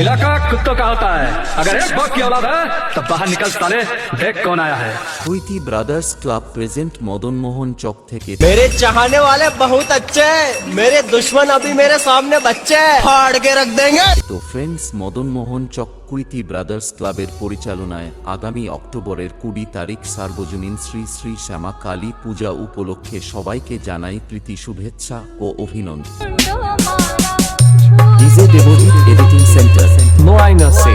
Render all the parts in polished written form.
इलाका कुत्तों का होता है, अगर एक बाप की औलाद है तो बाहर निकल साले, देख कौन आया है। কুইতি brothers club present Madan Mohan Chak থেকে। मेरे चाहने वाले बहुत अच्छे हैं, मेरे दुश्मन अभी मेरे सामने बच्चे हैं, फाड़ के रख देंगे। তো ফ্রেন্ডস, মদন মোহন চক কুইতি ব্রাদার্স ক্লাবের পরিচালনায় আগামী অক্টোবরের 20 তারিখ সার্বজনীন শ্রী শ্রী শ্যামা কালী পূজা উপলক্ষে সবাইকে জানাই প্রীতি শুভেচ্ছা ও অভিনন্দন। ডিজে দেবজিৎ এডিটিং সেন্টার, মোয়াইনা সে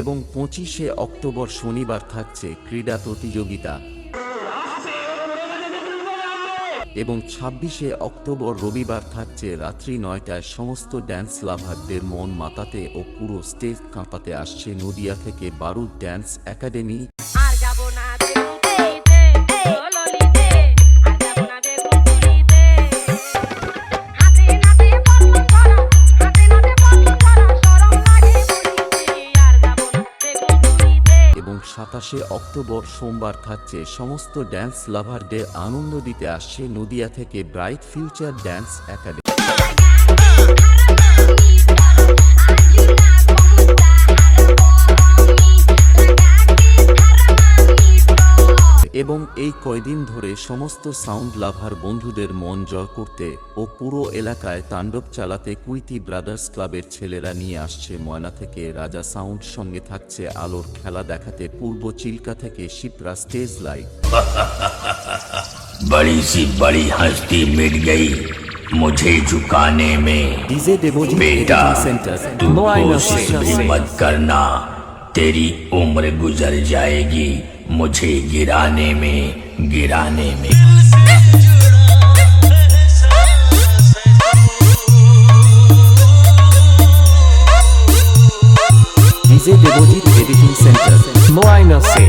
এবং 25শে অক্টোবর শনিবার থাকছে ক্রীড়া প্রতিযোগিতা এবং 26শে অক্টোবর রবিবার থাকছে রাত্রি 9টায়। সমস্ত ড্যান্স লাভারদের মন মাতাতে ও পুরো স্টেজ কাঁপাতে আসছে নদিয়া থেকে বারুদ ড্যান্স একাডেমি। আর যাব না বেগুনপুরিতে, ও ললিতে, আর যাব না বেগুনপুরিতে। হাতে নাতে বন্ধ করা, হাতে নাতে বন্ধ করা, শরম লাগে বলিতে, আর যাব না বেগুনপুরিতে। এবং 27শে অক্টোবর সোমবার থাকছে সমস্ত ড্যান্স লাভারদের আনন্দ দিতে আসছে নদিয়া থেকে ব্রাইট ফিউচার ড্যান্স একাডেমি। এবং এই কয়দিন ধরে সমস্ত সাউন্ড লাভার বন্ধুদের মন জয় করতে ও পুরো এলাকায় তাণ্ডব চালাতে কুইতি ব্রাদার্স ক্লাবের ছেলেরা নিয়ে আসছে ময়না থেকে রাজা সাউন্ড, সঙ্গে থাকছে আলোর খেলা দেখাতে পূর্ব চিল্কা থেকে শিপ্রা স্টেজ লাইট। बड़ी सी बड़ी हस्ती मिट गई मुझे झुकाने में। ডিজে দেবজিৎ बेटा এডিটিং সেন্টার, तू कोशिश भी मत करना, तेरी उम्र गुजर जाएगी मुझे गिराने में। ডিজে দেবজিৎ এডিটিং সেন্টার, মোয়াইনা সে